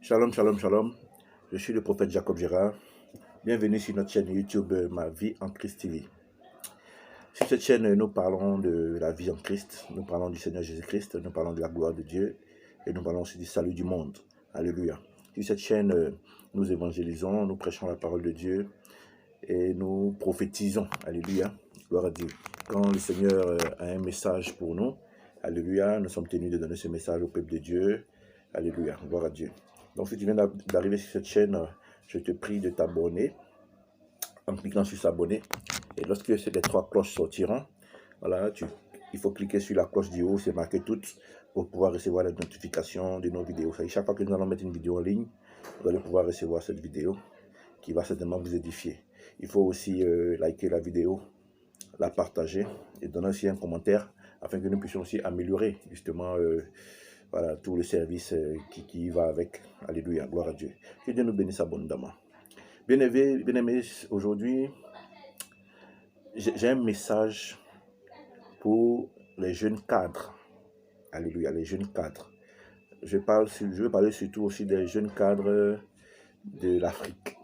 Shalom, shalom, shalom. Je suis le prophète Jacob Gérard. Bienvenue sur notre chaîne YouTube Ma vie en Christ TV. Sur cette chaîne, nous parlons de la vie en Christ, nous parlons du Seigneur Jésus-Christ, nous parlons de la gloire de Dieu et nous parlons aussi du salut du monde. Alléluia. Sur cette chaîne, nous évangélisons, nous prêchons la parole de Dieu et nous prophétisons. Alléluia. Gloire à Dieu. Quand le Seigneur a un message pour nous, alléluia, nous sommes tenus de donner ce message au peuple de Dieu. Alléluia. Gloire à Dieu. Donc, si tu viens d'arriver sur cette chaîne, je te prie de t'abonner en cliquant sur s'abonner. Et lorsque ces trois cloches sortiront, voilà, il faut cliquer sur la cloche du haut, c'est marqué toutes, pour pouvoir recevoir les notifications de nos vidéos. Chaque fois que nous allons mettre une vidéo en ligne, vous allez pouvoir recevoir cette vidéo qui va certainement vous édifier. Il faut aussi liker la vidéo, la partager et donner aussi un commentaire afin que nous puissions aussi améliorer justement voilà, tout le service qui va avec. Alléluia, gloire à Dieu. Que Dieu nous bénisse abondamment. Bien-aimés, aujourd'hui, j'ai un message pour les jeunes cadres. Alléluia, les jeunes cadres. Je veux parler surtout aussi des jeunes cadres de l'Afrique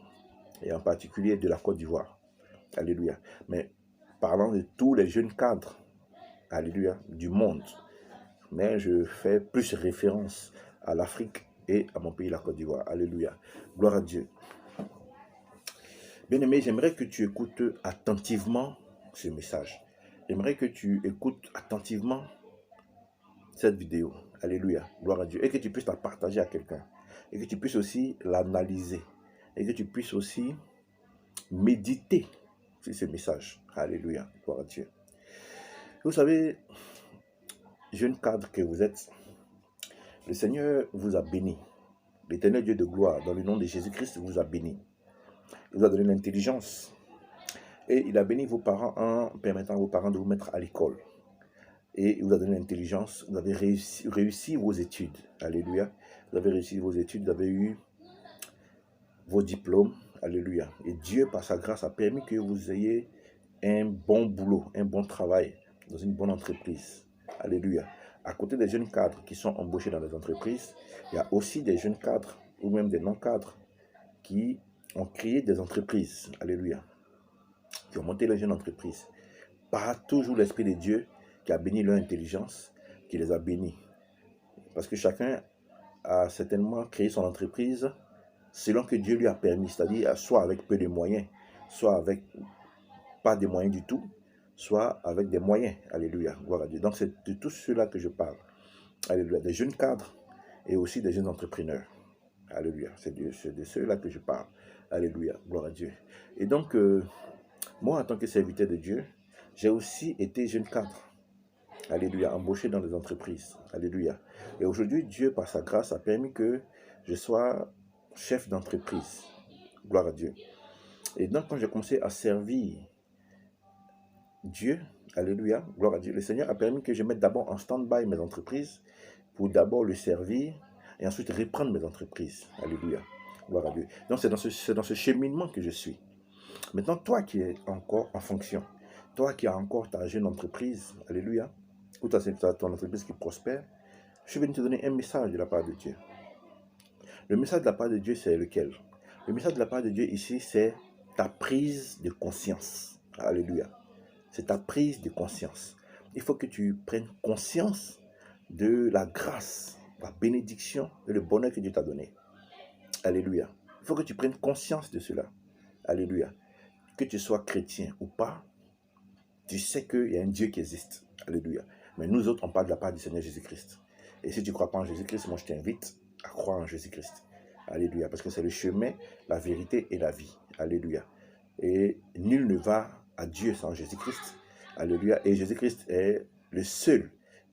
et en particulier de la Côte d'Ivoire. Alléluia. Mais parlant de tous les jeunes cadres, alléluia, du monde. Mais je fais plus référence à l'Afrique et à mon pays, la Côte d'Ivoire. Alléluia. Gloire à Dieu. Bien-aimé, j'aimerais que tu écoutes attentivement ce message. J'aimerais que tu écoutes attentivement cette vidéo. Alléluia. Gloire à Dieu. Et que tu puisses la partager à quelqu'un. Et que tu puisses aussi l'analyser. Et que tu puisses aussi méditer sur ce message. Alléluia. Gloire à Dieu. Vous savez, jeune cadre que vous êtes, le Seigneur vous a béni. L'éternel Dieu de gloire, dans le nom de Jésus-Christ, vous a béni. Il vous a donné l'intelligence. Et il a béni vos parents en permettant à vos parents de vous mettre à l'école. Et il vous a donné l'intelligence. Vous avez réussi vos études. Alléluia. Vous avez réussi vos études. Vous avez eu vos diplômes. Alléluia. Et Dieu, par sa grâce, a permis que vous ayez un bon boulot, un bon travail dans une bonne entreprise. Alléluia. À côté des jeunes cadres qui sont embauchés dans les entreprises, il y a aussi des jeunes cadres ou même des non-cadres qui ont créé des entreprises. Alléluia. Qui ont monté les jeunes entreprises. Par toujours l'Esprit de Dieu qui a béni leur intelligence, qui les a bénis. Parce que chacun a certainement créé son entreprise selon que Dieu lui a permis, c'est-à-dire soit avec peu de moyens, soit avec pas de moyens du tout, soit avec des moyens. Alléluia, gloire à Dieu. Donc c'est de tout cela que je parle. Alléluia, des jeunes cadres et aussi des jeunes entrepreneurs. Alléluia, c'est de ceux-là que je parle. Alléluia, gloire à Dieu. Et donc, moi, en tant que serviteur de Dieu, j'ai aussi été jeune cadre. Alléluia, embauché dans des entreprises. Alléluia. Et aujourd'hui, Dieu, par sa grâce, a permis que je sois chef d'entreprise. Gloire à Dieu. Et donc, quand j'ai commencé à servir Dieu, alléluia, gloire à Dieu, le Seigneur a permis que je mette d'abord en stand-by mes entreprises pour d'abord le servir et ensuite reprendre mes entreprises. Alléluia, gloire à Dieu. Donc, c'est dans ce cheminement que je suis. Maintenant, toi qui es encore en fonction, toi qui as encore ta jeune entreprise, alléluia, ou ton entreprise qui prospère, je suis venu te donner un message de la part de Dieu. Le message de la part de Dieu, c'est lequel? Le message de la part de Dieu ici, c'est ta prise de conscience. Alléluia. C'est ta prise de conscience. Il faut que tu prennes conscience de la grâce, la bénédiction et le bonheur que Dieu t'a donné. Alléluia. Il faut que tu prennes conscience de cela. Alléluia. Que tu sois chrétien ou pas, tu sais qu'il y a un Dieu qui existe. Alléluia. Mais nous autres, on parle de la part du Seigneur Jésus-Christ. Et si tu ne crois pas en Jésus-Christ, moi je t'invite à croire en Jésus-Christ. Alléluia. Parce que c'est le chemin, la vérité et la vie. Alléluia. Et nul ne va à Dieu sans Jésus-Christ. Alléluia. Et Jésus-Christ est le seul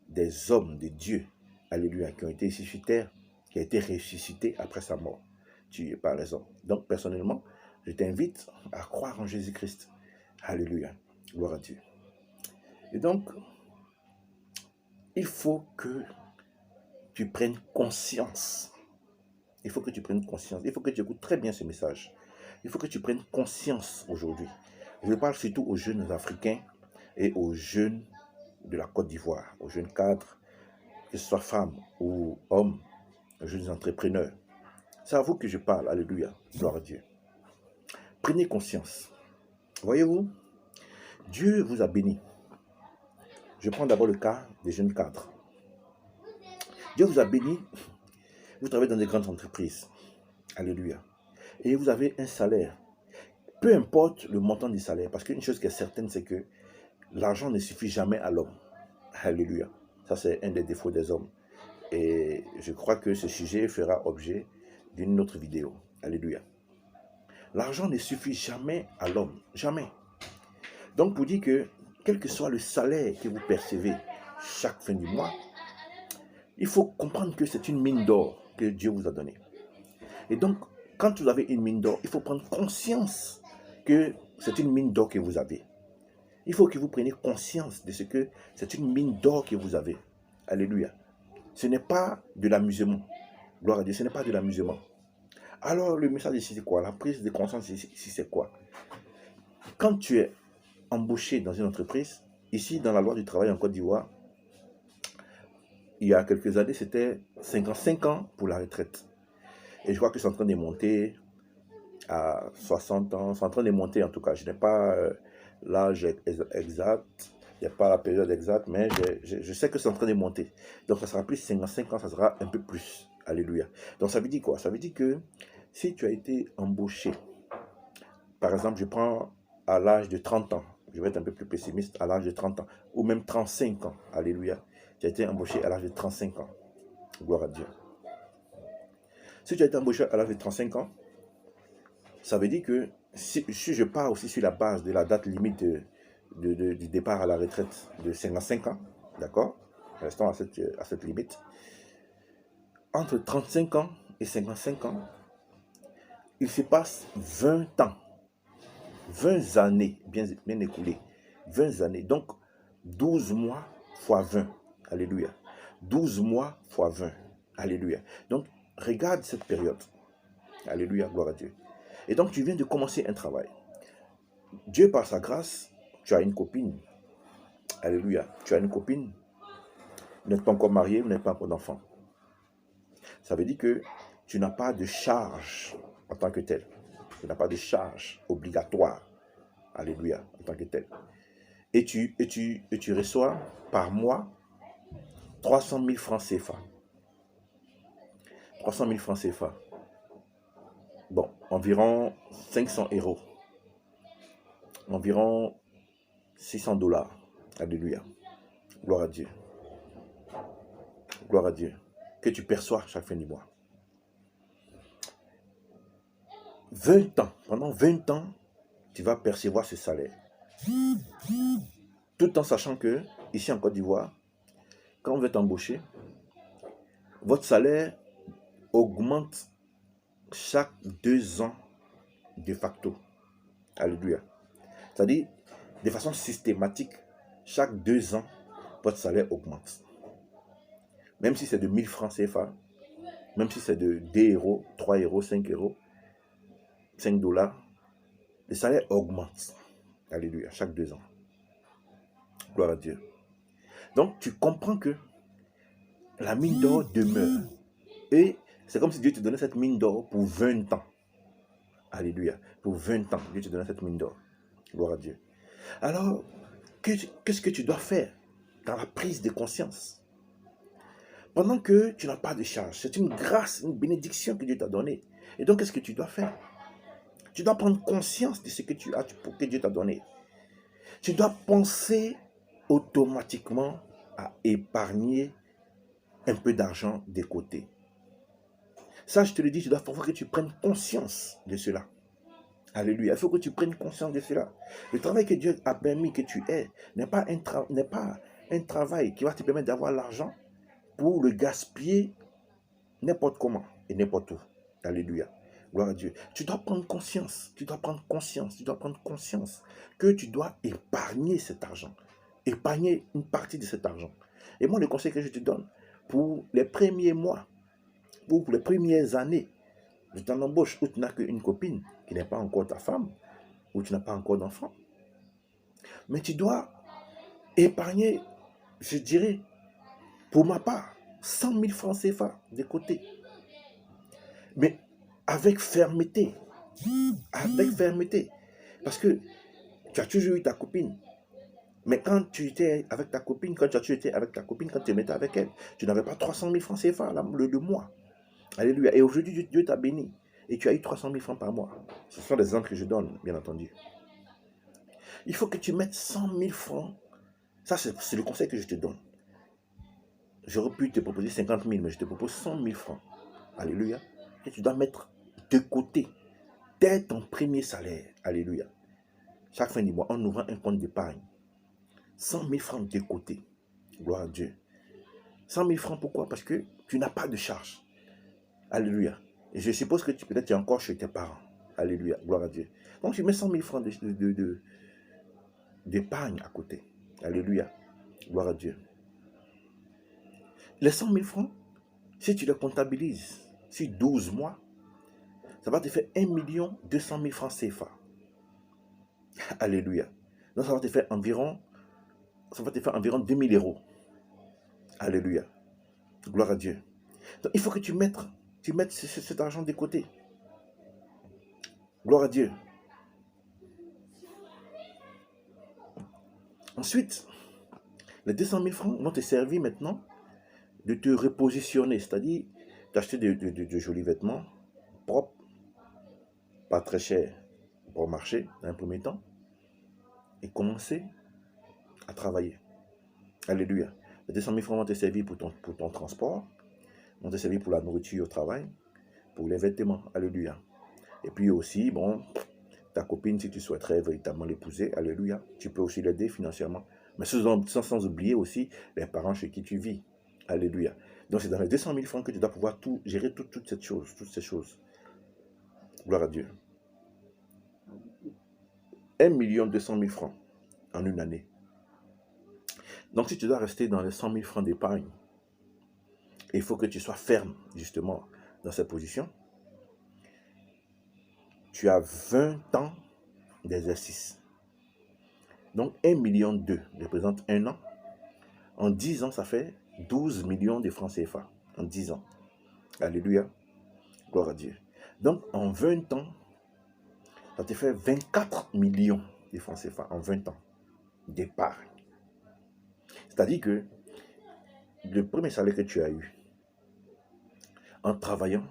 des hommes de Dieu. Alléluia. Qui ont été ici sur terre, qui a été ressuscité après sa mort. Tué par les hommes. Donc personnellement, je t'invite à croire en Jésus-Christ. Alléluia. Gloire à Dieu. Et donc, il faut que tu prennes conscience. Il faut que tu prennes conscience. Il faut que tu écoutes très bien ce message. Il faut que tu prennes conscience aujourd'hui. Je parle surtout aux jeunes Africains et aux jeunes de la Côte d'Ivoire, aux jeunes cadres, que ce soit femmes ou hommes, aux jeunes entrepreneurs. C'est à vous que je parle. Alléluia. Gloire à Dieu. Prenez conscience. Voyez-vous, Dieu vous a béni. Je prends d'abord le cas des jeunes cadres. Dieu vous a béni. Vous travaillez dans des grandes entreprises. Alléluia. Et vous avez un salaire. Peu importe le montant du salaire, parce qu'une chose qui est certaine, c'est que l'argent ne suffit jamais à l'homme. Alléluia. Ça, c'est un des défauts des hommes. Et je crois que ce sujet fera objet d'une autre vidéo. Alléluia. L'argent ne suffit jamais à l'homme. Jamais. Donc, pour dire que, quel que soit le salaire que vous percevez chaque fin du mois, il faut comprendre que c'est une mine d'or que Dieu vous a donnée. Et donc, quand vous avez une mine d'or, il faut prendre conscience que c'est une mine d'or que vous avez. Il faut que vous preniez conscience de ce que c'est une mine d'or que vous avez. Alléluia. Ce n'est pas de l'amusement. Gloire à Dieu, ce n'est pas de l'amusement. Alors, le message ici, c'est quoi? La prise de conscience ici, c'est quoi? Quand tu es embauché dans une entreprise, ici, dans la loi du travail en Côte d'Ivoire, il y a quelques années, c'était 55 ans pour la retraite. Et je crois que c'est en train de monter à 60 ans. C'est en train de monter en tout cas. Je n'ai pas l'âge exact. Il n'y a pas la période exacte, mais je sais que c'est en train de monter. Donc ça sera plus 55 ans, ça sera un peu plus. Alléluia. Donc ça veut dire quoi? Ça veut dire que si tu as été embauché, par exemple, je prends à l'âge de 30 ans, je vais être un peu plus pessimiste, à l'âge de 30 ans, ou même 35 ans. Alléluia. Tu as été embauché à l'âge de 35 ans. Gloire à Dieu. Si tu as été embauché à l'âge de 35 ans, ça veut dire que si je pars aussi sur la base de la date limite du départ à la retraite de 55 ans, d'accord? Restons à cette limite. Entre 35 ans et 55 ans, il se passe 20 ans, 20 années bien écoulées, 20 années. Donc, 12 mois fois 20. Alléluia. 12 mois fois 20. Alléluia. Donc, regarde cette période. Alléluia, gloire à Dieu. Et donc, tu viens de commencer un travail. Dieu, par sa grâce, tu as une copine. Alléluia. Tu as une copine. Vous n'êtes pas encore marié, vous n'êtes pas encore d'enfant. Ça veut dire que tu n'as pas de charge en tant que tel. Tu n'as pas de charge obligatoire. Alléluia, en tant que tel. Et tu reçois par mois 300 000 francs CFA. 300 000 francs CFA. Bon, environ 500 euros. Environ 600 dollars. Alléluia. Gloire à Dieu. Gloire à Dieu. Que tu perçois chaque fin du mois. 20 ans. Pendant 20 ans, tu vas percevoir ce salaire. Tout en sachant que, ici en Côte d'Ivoire, quand vous êtes embauché, votre salaire augmente chaque 2 ans de facto. Alléluia. C'est-à-dire, de façon systématique, chaque 2 ans, votre salaire augmente. Même si c'est de 1000 francs CFA, même si c'est de 2 euros, 3 euros, 5 euros, 5 dollars, le salaire augmente. Alléluia, chaque 2 ans. Gloire à Dieu. Donc, tu comprends que la mine d'or demeure. Et c'est comme si Dieu te donnait cette mine d'or pour 20 ans. Alléluia. Pour 20 ans, Dieu te donnait cette mine d'or. Gloire à Dieu. Alors, qu'est-ce que tu dois faire dans la prise de conscience? Pendant que tu n'as pas de charge, c'est une grâce, une bénédiction que Dieu t'a donnée. Et donc, qu'est-ce que tu dois faire? Tu dois prendre conscience de ce que tu as, que Dieu t'a donné. Tu dois penser automatiquement à épargner un peu d'argent de côté. Ça, je te le dis, il faut que tu prennes conscience de cela. Alléluia. Il faut que tu prennes conscience de cela. Le travail que Dieu a permis que tu aies n'est pas un travail qui va te permettre d'avoir l'argent pour le gaspiller n'importe comment et n'importe où. Alléluia. Gloire à Dieu. Tu dois prendre conscience. Tu dois prendre conscience que tu dois épargner cet argent. Épargner une partie de cet argent. Et moi, le conseil que je te donne, pour les premiers mois, pour les premières années, de ton embauche où tu n'as qu'une copine qui n'est pas encore ta femme, où tu n'as pas encore d'enfant. Mais tu dois épargner, je dirais, pour ma part, 100 000 francs CFA de côté. Mais avec fermeté. Avec fermeté. Parce que tu as toujours eu ta copine. Mais quand tu étais avec ta copine, quand tu étais avec ta copine, quand tu te mettais avec elle, tu n'avais pas 300 000 francs CFA le mois. Alléluia. Et aujourd'hui, Dieu t'a béni. Et tu as eu 300 000 francs par mois. Ce sont des exemples que je donne, bien entendu. Il faut que tu mettes 100 000 francs. Ça, c'est le conseil que je te donne. J'aurais pu te proposer 50 000, mais je te propose 100 000 francs. Alléluia. Et tu dois mettre de côté, dès ton premier salaire. Alléluia. Chaque fin du mois, en ouvrant un compte d'épargne. 100 000 francs de côté. Gloire à Dieu. 100 000 francs, pourquoi? Parce que tu n'as pas de charge. Alléluia. Et je suppose que peut-être tu es encore chez tes parents. Alléluia. Gloire à Dieu. Donc tu mets 100 000 francs d'épargne à côté. Alléluia. Gloire à Dieu. Les 100 000 francs, si tu les comptabilises sur 12 mois, ça va te faire 1 200 000 francs CFA. Alléluia. Donc ça va te faire environ 2 000 euros. Alléluia. Gloire à Dieu. Donc il faut que tu mettes cet argent de côté. Gloire à Dieu. Ensuite, les 200 000 francs vont te servir maintenant de te repositionner, c'est-à-dire d'acheter de jolis vêtements propres, pas très chers, pour marcher dans un premier temps, et commencer à travailler. Alléluia. Les 200 000 francs vont te servir pour ton transport, vont te servir pour la nourriture au travail, pour les vêtements. Alléluia. Et puis aussi, bon, ta copine, si tu souhaiterais véritablement l'épouser, alléluia, tu peux aussi l'aider financièrement. Mais sans oublier aussi les parents chez qui tu vis. Alléluia. Donc c'est dans les 200 000 francs que tu dois pouvoir gérer toutes ces choses. Gloire à Dieu. 1 200 000 francs en une année. Donc si tu dois rester dans les 100 000 francs d'épargne, il faut que tu sois ferme justement dans cette position. Tu as 20 ans d'exercice. Donc 1,2 million représente 1 an. En 10 ans, ça fait 12 millions de francs CFA. En 10 ans. Alléluia. Gloire à Dieu. Donc en 20 ans, ça te fait 24 millions de francs CFA en 20 ans d'épargne. C'est-à-dire que le premier salaire que tu as eu, en travaillant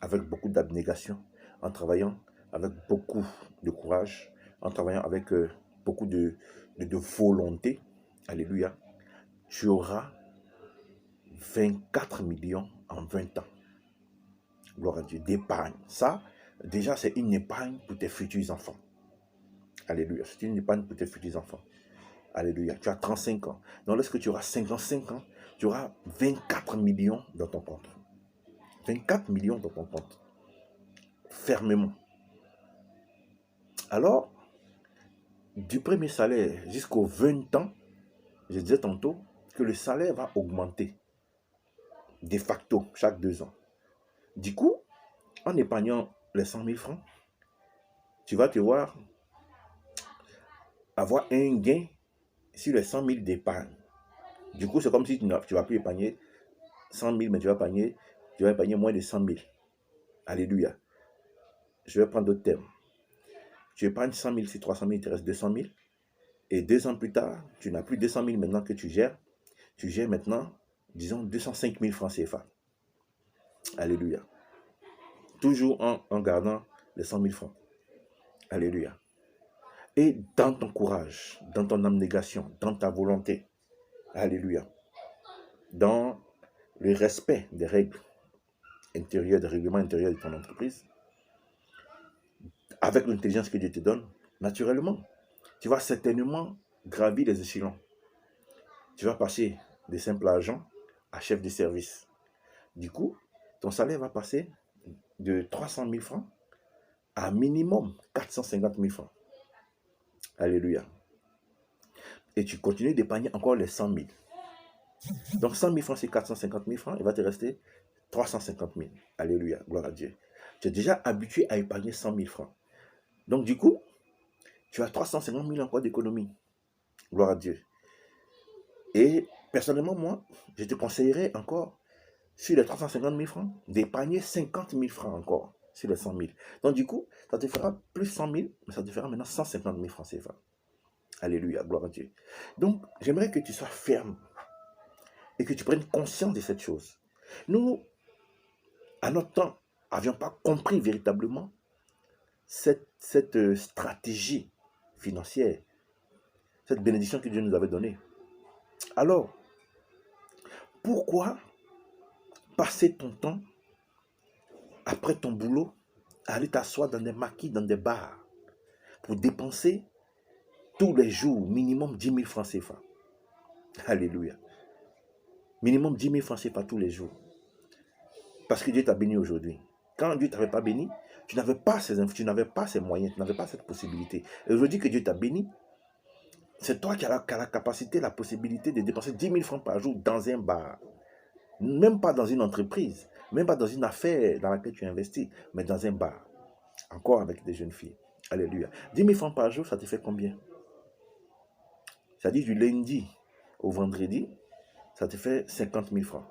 avec beaucoup d'abnégation, en travaillant avec beaucoup de courage, en travaillant avec beaucoup de volonté, alléluia, tu auras 24 millions en 20 ans. Gloire à Dieu, d'épargne. Ça, déjà, c'est une épargne pour tes futurs enfants. Alléluia, c'est une épargne pour tes futurs enfants. Alléluia, tu as 35 ans. Donc, lorsque tu auras 55 ans, tu auras 24 millions dans ton compte. 24 millions dans ton compte. Fermement. Alors, du premier salaire jusqu'aux 20 ans, je disais tantôt que le salaire va augmenter de facto chaque 2 ans. Du coup, en épargnant les 100 000 francs, tu vas te voir avoir un gain sur les 100 000 d'épargne. Du coup, c'est comme si tu ne vas plus épargner 100 000, mais tu vas épargner moins de 100 000. Alléluia. Je vais prendre d'autres termes. Tu épargnes 100 000 sur 300 000, il te reste 200 000. Et 2 ans plus tard, tu n'as plus 200 000 maintenant que tu gères. Tu gères maintenant, disons, 205 000 francs CFA. Alléluia. Toujours en gardant les 100 000 francs. Alléluia. Et dans ton courage, dans ton abnégation, dans ta volonté. Alléluia. Dans le respect des règles intérieures, des règlements intérieurs de ton entreprise, avec l'intelligence que Dieu te donne, naturellement, tu vas certainement gravir les échelons. Tu vas passer de simple agent à chef de service. Du coup, ton salaire va passer de 300 000 francs à minimum 450 000 francs. Alléluia. Et tu continues d'épargner encore les 100 000. Donc 100 000 francs, c'est 450 000 francs. Il va te rester 350 000. Alléluia. Gloire à Dieu. Tu es déjà habitué à épargner 100 000 francs. Donc du coup, tu as 350 000 encore d'économie. Gloire à Dieu. Et personnellement, moi, je te conseillerais encore, sur les 350 000 francs, d'épargner 50 000 francs encore. sur les 100 000. Donc du coup, ça te fera plus 100 000, mais ça te fera maintenant 150 000 francs CFA. Alléluia, gloire à Dieu. Donc, j'aimerais que tu sois ferme et que tu prennes conscience de cette chose. Nous, à notre temps, n'avions pas compris véritablement cette stratégie financière, cette bénédiction que Dieu nous avait donnée. Alors, pourquoi passer ton temps, après ton boulot, à aller t'asseoir dans des maquis, dans des bars, pour dépenser tous les jours, minimum 10 000 francs CFA. Alléluia. Minimum 10 000 francs CFA tous les jours. Parce que Dieu t'a béni aujourd'hui. Quand Dieu ne t'avait pas béni, tu n'avais pas ces moyens, tu n'avais pas cette possibilité. Et aujourd'hui que Dieu t'a béni, c'est toi qui as la capacité, la possibilité de dépenser 10 000 francs par jour dans un bar. Même pas dans une entreprise, même pas dans une affaire dans laquelle tu investis, mais dans un bar. Encore avec des jeunes filles. Alléluia. 10 000 francs par jour, ça te fait combien? Ça dit du lundi au vendredi, ça te fait 50 000 francs.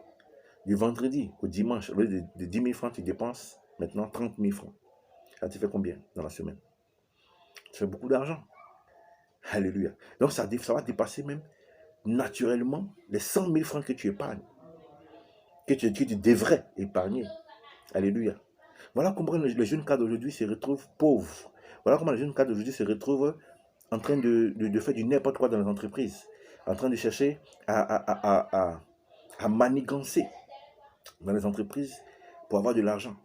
Du vendredi au dimanche, au lieu de 10 000 francs, tu dépenses maintenant 30 000 francs. Ça te fait combien dans la semaine? Ça fait beaucoup d'argent. Alléluia. Donc ça va dépasser même naturellement les 100 000 francs que tu épargnes. Que tu devrais épargner. Alléluia. Voilà comment les jeunes cadres d'aujourd'hui se retrouvent pauvres. Voilà comment les jeunes cadres d'aujourd'hui se retrouvent en train de faire du n'importe quoi dans les entreprises. En train de chercher à manigancer dans les entreprises pour avoir de l'argent.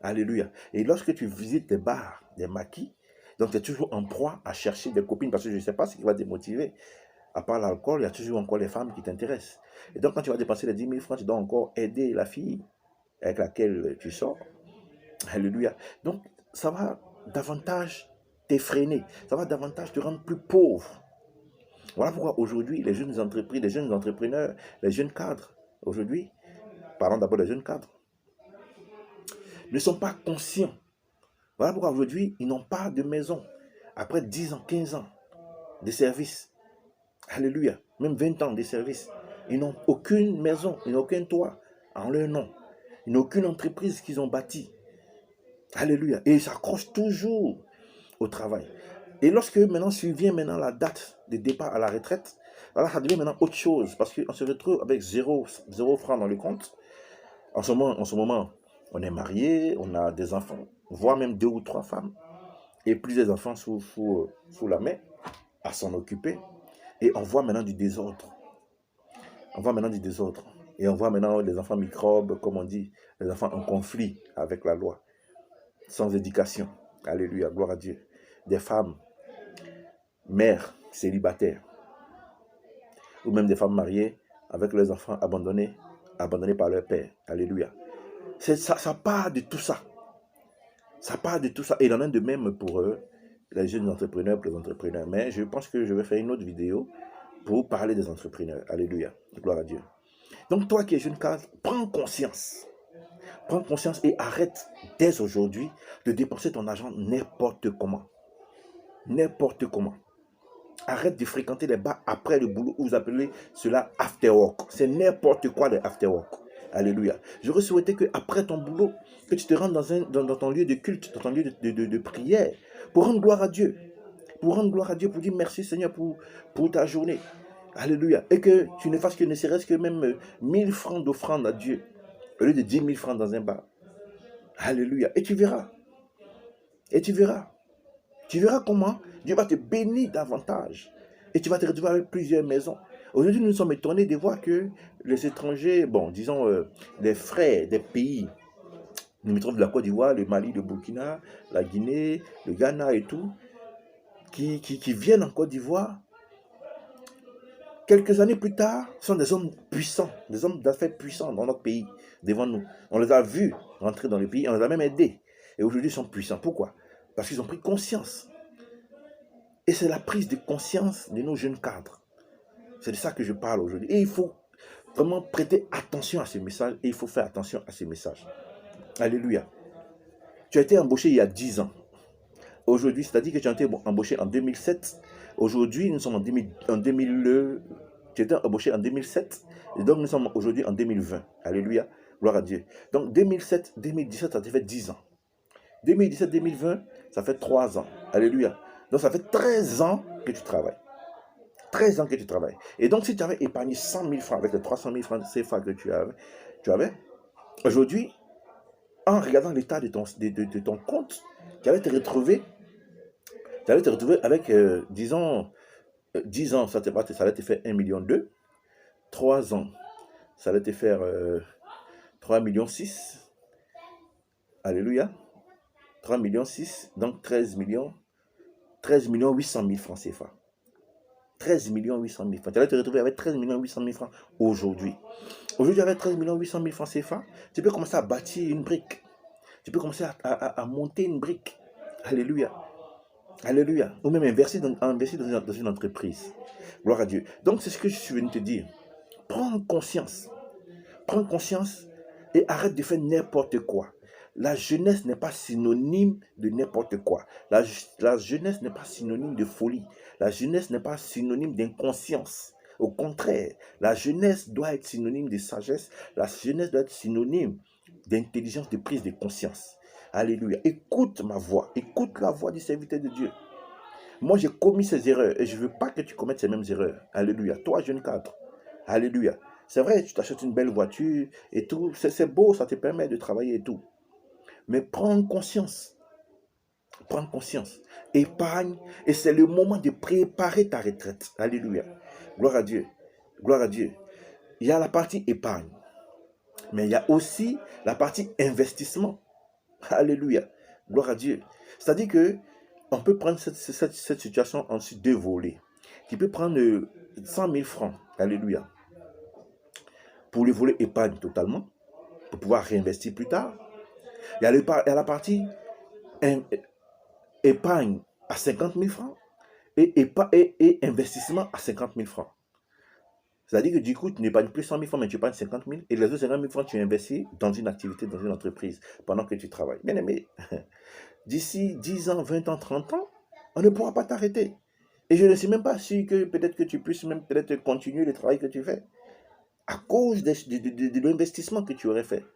Alléluia. Et lorsque tu visites des bars, des maquis, donc tu es toujours en proie à chercher des copines parce que je ne sais pas ce qui va te motiver. À part l'alcool, il y a toujours encore les femmes qui t'intéressent. Et donc quand tu vas dépenser les 10 000 francs, tu dois encore aider la fille avec laquelle tu sors. Alléluia. Donc ça va davantage t'effréner. Ça va davantage te rendre plus pauvre. Voilà pourquoi aujourd'hui, les jeunes entreprises, les jeunes entrepreneurs, les jeunes cadres, aujourd'hui, parlons d'abord des jeunes cadres, ne sont pas conscients. Voilà pourquoi aujourd'hui, ils n'ont pas de maison. Après 10 ans, 15 ans de service, alléluia, même 20 ans de service, ils n'ont aucune maison, ils n'ont aucun toit en leur nom. Ils n'ont aucune entreprise qu'ils ont bâtie. Alléluia. Et ils s'accrochent toujours au travail. Et lorsque maintenant survient la date de départ à la retraite, voilà, ça devient maintenant autre chose. Parce qu'on se retrouve avec zéro franc dans le compte. En ce moment, on est marié, on a des enfants, voire même 2 ou 3 femmes. Et plusieurs enfants sous la main à s'en occuper. Et on voit maintenant du désordre. On voit maintenant du désordre. Et on voit maintenant les enfants microbes, comme on dit, les enfants en conflit avec la loi. Sans éducation. Alléluia, gloire à Dieu. Des femmes, mères, célibataires. Ou même des femmes mariées avec leurs enfants abandonnés par leur père. Alléluia. Ça part de tout ça. Ça part de tout ça. Et il en est de même pour les jeunes entrepreneurs, pour les entrepreneurs. Mais je pense que je vais faire une autre vidéo pour parler des entrepreneurs. Alléluia. Gloire à Dieu. Donc toi qui es jeune cadre, prends conscience. Prends conscience et arrête dès aujourd'hui de dépenser ton argent n'importe comment. N'importe comment. Arrête de fréquenter les bars après le boulot, vous appelez cela after work. C'est n'importe quoi les after work. Alléluia. J'aurais souhaité qu'après ton boulot, que tu te rendes dans ton lieu de culte, dans ton lieu de prière, pour rendre gloire à Dieu. Pour rendre gloire à Dieu, pour dire merci Seigneur pour ta journée. Alléluia. Et que tu ne fasses que ne serait-ce que même 1000 francs d'offrande à Dieu, au lieu de 10 000 francs dans un bar. Alléluia. Et tu verras. Et tu verras. Tu verras comment Dieu va te bénir davantage. Et tu vas te retrouver avec plusieurs maisons. Aujourd'hui, nous sommes étonnés de voir que les étrangers, les frères des pays, nous trouvent de la Côte d'Ivoire, le Mali, le Burkina, la Guinée, le Ghana et tout, qui viennent en Côte d'Ivoire, quelques années plus tard, sont des hommes puissants, des hommes d'affaires puissants dans notre pays, devant nous. On les a vus rentrer dans le pays, on les a même aidés. Et aujourd'hui, ils sont puissants. Pourquoi? Parce qu'ils ont pris conscience. Et c'est la prise de conscience de nos jeunes cadres. C'est de ça que je parle aujourd'hui. Et il faut vraiment prêter attention à ces messages. Et il faut faire attention à ces messages. Alléluia. Tu as été embauché il y a 10 ans. Aujourd'hui, c'est-à-dire que tu as été embauché en 2007. Aujourd'hui, nous sommes en 2000. Tu as été embauché en 2007. Et donc, nous sommes aujourd'hui en 2020. Alléluia. Gloire à Dieu. Donc, 2007, 2017, ça te fait 10 ans. 2017-2020, ça fait 3 ans. Alléluia. Donc ça fait 13 ans que tu travailles. 13 ans que tu travailles. Et donc si tu avais épargné 100 000 francs avec les 300 000 francs de CFA que tu avais aujourd'hui, en regardant l'état de ton compte, tu allais te retrouver, avec, disons, 10 ans, ça allait te faire 1,2 million. 3 ans, ça allait te faire 3,6 millions. Alléluia. 3,6 millions, donc 13 millions 800 000 francs CFA. 13 millions 800 000 francs. Tu allais te retrouver avec 13 millions 800 000 francs aujourd'hui. Aujourd'hui, avec 13 millions 800 000 francs CFA, tu peux commencer à bâtir une brique. Tu peux commencer à monter une brique. Alléluia. Alléluia. Ou même investir dans une entreprise. Gloire à Dieu. Donc, c'est ce que je suis venu te dire. Prends conscience. Prends conscience et arrête de faire n'importe quoi. La jeunesse n'est pas synonyme de n'importe quoi. La jeunesse n'est pas synonyme de folie. La jeunesse n'est pas synonyme d'inconscience. Au contraire, la jeunesse doit être synonyme de sagesse. La jeunesse doit être synonyme d'intelligence, de prise de conscience. Alléluia. Écoute ma voix. Écoute la voix du serviteur de Dieu. Moi, j'ai commis ces erreurs et je ne veux pas que tu commettes ces mêmes erreurs. Alléluia. Toi, jeune cadre. Alléluia. C'est vrai, tu t'achètes une belle voiture et tout. C'est beau, ça te permet de travailler et tout. Mais prends conscience. Prends conscience. Épargne. Et c'est le moment de préparer ta retraite. Alléluia. Gloire à Dieu. Gloire à Dieu. Il y a la partie épargne. Mais il y a aussi la partie investissement. Alléluia. Gloire à Dieu. C'est-à-dire que on peut prendre cette situation en deux volets. Tu peux prendre 100 000 francs. Alléluia. Pour le volet épargne totalement. Pour pouvoir réinvestir plus tard. Il y a la partie épargne à 50 000 francs et investissement à 50 000 francs. C'est-à-dire que du coup, tu n'épargnes plus 100 000 francs, mais tu épargnes 50 000 et les autres 50 000 francs, tu investis dans une activité, dans une entreprise pendant que tu travailles. Bien aimé, d'ici 10 ans, 20 ans, 30 ans, on ne pourra pas t'arrêter. Et je ne suis même pas sûr que peut-être que tu puisses même peut-être continuer le travail que tu fais à cause de l'investissement que tu aurais fait.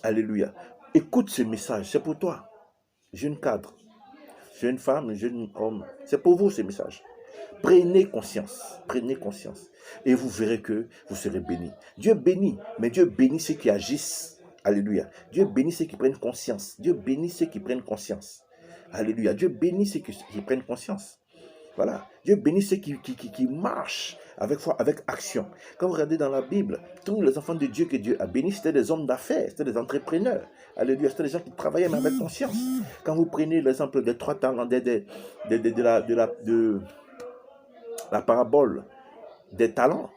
Alléluia. Écoute ce message, c'est pour toi, jeune cadre, jeune femme, jeune homme. C'est pour vous ce message. Prenez conscience et vous verrez que vous serez bénis. Dieu bénit, mais Dieu bénit ceux qui agissent. Alléluia. Dieu bénit ceux qui prennent conscience. Dieu bénit ceux qui prennent conscience. Alléluia. Dieu bénit ceux qui prennent conscience. Voilà. Dieu bénit ceux qui marchent avec foi, avec action. Quand vous regardez dans la Bible, tous les enfants de Dieu que Dieu a bénis, c'était des hommes d'affaires, c'était des entrepreneurs. Alléluia. C'était des gens qui travaillaient mais avec conscience. Quand vous prenez l'exemple des 3 talents, de la parabole des talents.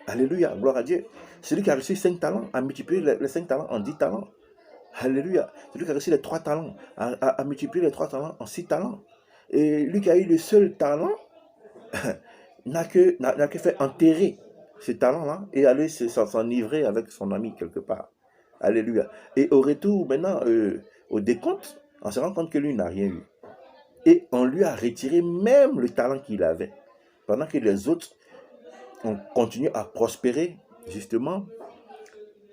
Alléluia, gloire à Dieu. Celui qui a reçu 5 talents a multiplié les 5 talents en 10 talents. Alléluia. Celui qui a reçu les 3 talents a multiplié les 3 talents en 6 talents. Et lui qui a eu le seul talent n'a que fait enterrer ce talent-là et aller s'enivrer avec son ami quelque part. Alléluia. Et au retour, maintenant, au décompte, on se rend compte que lui n'a rien eu. Et on lui a retiré même le talent qu'il avait. Pendant que les autres ont continué à prospérer, justement,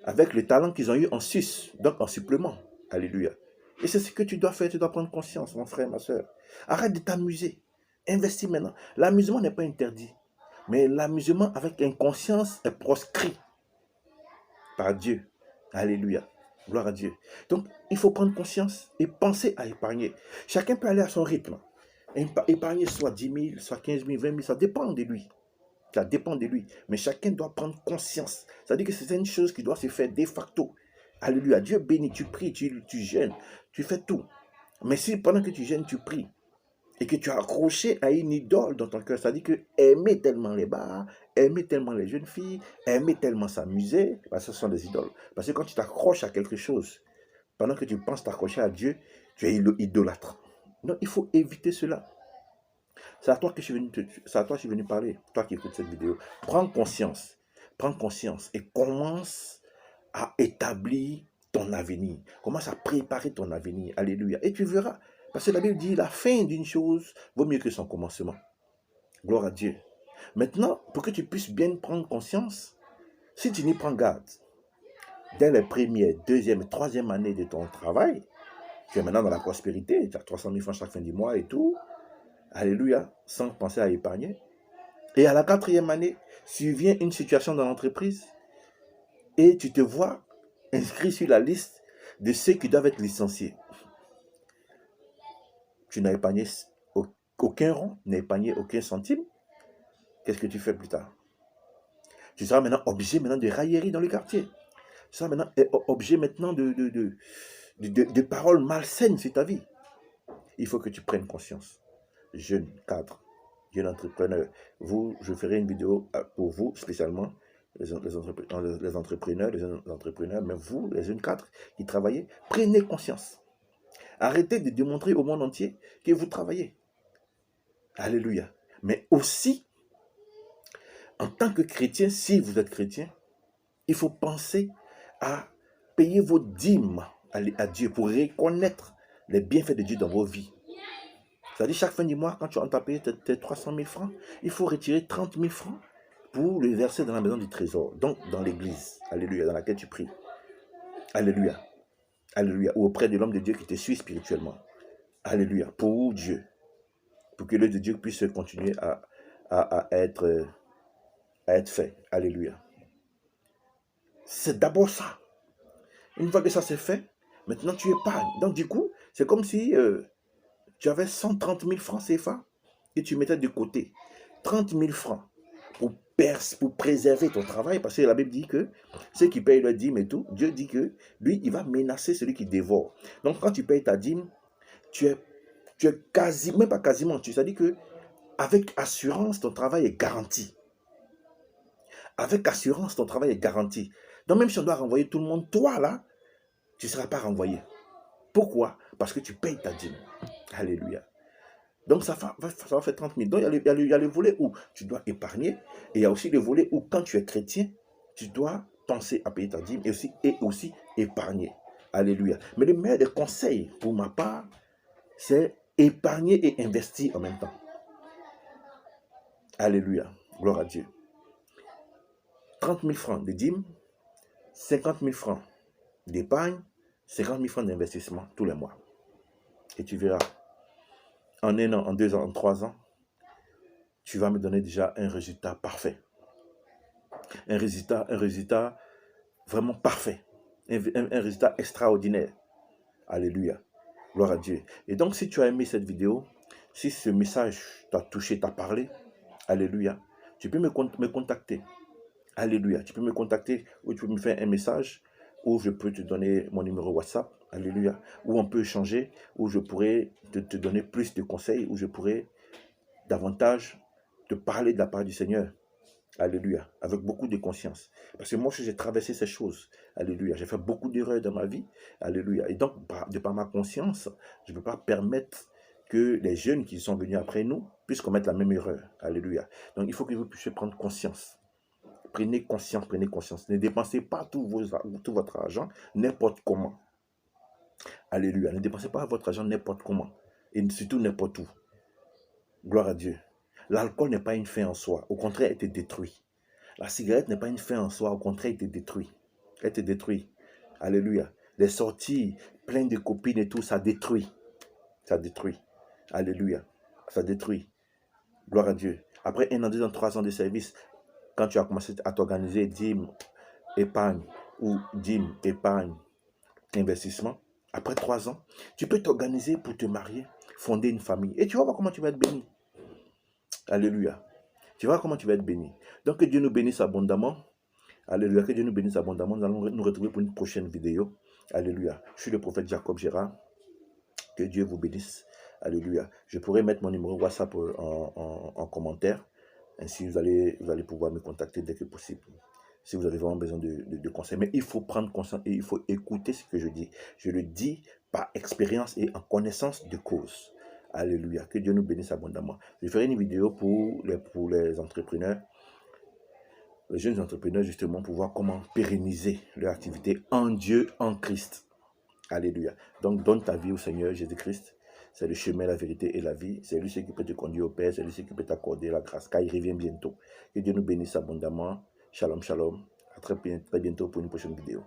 avec le talent qu'ils ont eu en sus, donc en supplément. Alléluia. Et c'est ce que tu dois faire, tu dois prendre conscience, mon frère, ma soeur. Arrête de t'amuser. Investis maintenant. L'amusement n'est pas interdit. Mais l'amusement avec inconscience est proscrit par Dieu. Alléluia. Gloire à Dieu. Donc, il faut prendre conscience et penser à épargner. Chacun peut aller à son rythme. Épargner soit 10 000, soit 15 000, 20 000, ça dépend de lui. Ça dépend de lui. Mais chacun doit prendre conscience. C'est-à-dire que c'est une chose qui doit se faire de facto. Alléluia. Dieu bénit, tu pries, tu jeûnes, tu fais tout. Mais si pendant que tu jeûnes, tu pries, et que tu as accroché à une idole dans ton cœur, c'est-à-dire que aimer tellement les bars, aimer tellement les jeunes filles, aimer tellement s'amuser, parce que ce sont des idoles. Parce que quand tu t'accroches à quelque chose, pendant que tu penses t'accrocher à Dieu, tu es idolâtre. Donc il faut éviter cela. C'est à toi que je suis venu parler, toi qui écoutes cette vidéo. Prends conscience et commence à établir ton avenir. Commence à préparer ton avenir. Alléluia. Et tu verras. Parce que la Bible dit, la fin d'une chose vaut mieux que son commencement. Gloire à Dieu. Maintenant, pour que tu puisses bien prendre conscience, si tu n'y prends garde, dès les premières, deuxième et troisième années de ton travail, Tu es maintenant dans la prospérité, tu as 300 000 francs chaque fin du mois et tout. Alléluia, sans penser à épargner. Et à la 4e année, survient une situation dans l'entreprise et tu te vois inscrit sur la liste de ceux qui doivent être licenciés. Tu n'as épargné aucun rond, n'as épargné aucun centime. Qu'est-ce que tu fais plus tard? Tu seras maintenant obligé de raillerie dans le quartier. Tu seras maintenant objet maintenant de paroles malsaines sur ta vie. Il faut que tu prennes conscience. Jeune cadre, jeune entrepreneur, je ferai une vidéo pour vous spécialement, les entrepreneurs, mais vous, les jeunes cadres qui travaillez, prenez conscience. Arrêtez de démontrer au monde entier que vous travaillez. Alléluia. Mais aussi, en tant que chrétien, si vous êtes chrétien, il faut penser à payer vos dîmes à Dieu pour reconnaître les bienfaits de Dieu dans vos vies. C'est-à-dire, chaque fin du mois, quand tu as payé tes 300 000 francs, il faut retirer 30 000 francs pour le verser dans la maison du trésor, donc dans l'église, alléluia, dans laquelle tu pries. Alléluia. Alléluia. Ou auprès de l'homme de Dieu qui te suit spirituellement. Alléluia. Pour Dieu. Pour que l'œuvre de Dieu puisse continuer à être fait. Alléluia. C'est d'abord ça. Une fois que ça c'est fait, maintenant tu épargnes. Donc du coup, c'est comme si tu avais 130 000 francs CFA et tu mettais de côté 30 000 francs pour préserver ton travail, parce que la Bible dit que ceux qui payent leur dîme et tout, Dieu dit que lui, il va menacer celui qui dévore. Donc quand tu payes ta dîme, tu es quasiment, même pas quasiment, c'est-à-dire que avec assurance, ton travail est garanti. Avec assurance, ton travail est garanti. Donc même si on doit renvoyer tout le monde, toi là, tu ne seras pas renvoyé. Pourquoi? Parce que tu payes ta dîme. Alléluia. Donc ça va faire 30 000. Donc il y a le volet où tu dois épargner. Et il y a aussi le volet où quand tu es chrétien, tu dois penser à payer ta dîme et aussi épargner. Alléluia. Mais le meilleur des conseils pour ma part, c'est épargner et investir en même temps. Alléluia. Gloire à Dieu. 30 000 francs de dîme, 50 000 francs d'épargne, 50 000 francs d'investissement tous les mois. Et tu verras, en 1 an, en 2 ans, en 3 ans, tu vas me donner déjà un résultat parfait. Un résultat vraiment parfait. Un résultat extraordinaire. Alléluia. Gloire à Dieu. Et donc, si tu as aimé cette vidéo, si ce message t'a touché, t'a parlé, alléluia, tu peux me contacter. Alléluia. Tu peux me contacter ou tu peux me faire un message ou je peux te donner mon numéro WhatsApp. Alléluia. Ou on peut échanger, où je pourrais te donner plus de conseils, où je pourrais davantage te parler de la part du Seigneur. Alléluia. Avec beaucoup de conscience. Parce que moi, j'ai traversé ces choses. Alléluia. J'ai fait beaucoup d'erreurs dans ma vie. Alléluia. Et donc, de par ma conscience, je ne peux pas permettre que les jeunes qui sont venus après nous puissent commettre la même erreur. Alléluia. Donc, il faut que vous puissiez prendre conscience. Prenez conscience, prenez conscience. Ne dépensez pas tout votre argent n'importe comment. Alléluia. Ne dépensez pas votre argent n'importe comment. Et surtout n'importe où. Gloire à Dieu. L'alcool n'est pas une fin en soi. Au contraire, elle te détruit. La cigarette n'est pas une fin en soi. Au contraire, elle te détruit. Elle te détruit. Alléluia. Les sorties pleines de copines et tout, ça détruit. Ça détruit. Alléluia. Ça détruit. Gloire à Dieu. Après 1 an, 2 ans, 3 ans de service, quand tu as commencé à t'organiser, dîme, épargne, ou dîme, épargne, investissement, après 3 ans, tu peux t'organiser pour te marier, fonder une famille. Et tu vas voir comment tu vas être béni. Alléluia. Tu vas voir comment tu vas être béni. Donc que Dieu nous bénisse abondamment. Alléluia. Que Dieu nous bénisse abondamment. Nous allons nous retrouver pour une prochaine vidéo. Alléluia. Je suis le prophète Jacob Gérard. Que Dieu vous bénisse. Alléluia. Je pourrais mettre mon numéro WhatsApp en commentaire. Ainsi, vous allez pouvoir me contacter dès que possible. Si vous avez vraiment besoin de conseils. Mais il faut prendre conscience et il faut écouter ce que je dis. Je le dis par expérience et en connaissance de cause. Alléluia. Que Dieu nous bénisse abondamment. Je ferai une vidéo pour les entrepreneurs, les jeunes entrepreneurs, justement, pour voir comment pérenniser leur activité en Dieu, en Christ. Alléluia. Donc, donne ta vie au Seigneur Jésus-Christ. C'est le chemin, la vérité et la vie. C'est lui qui peut te conduire au Père. C'est lui qui peut t'accorder la grâce, car il revient bientôt. Que Dieu nous bénisse abondamment. Shalom, shalom. À très bientôt pour une prochaine vidéo.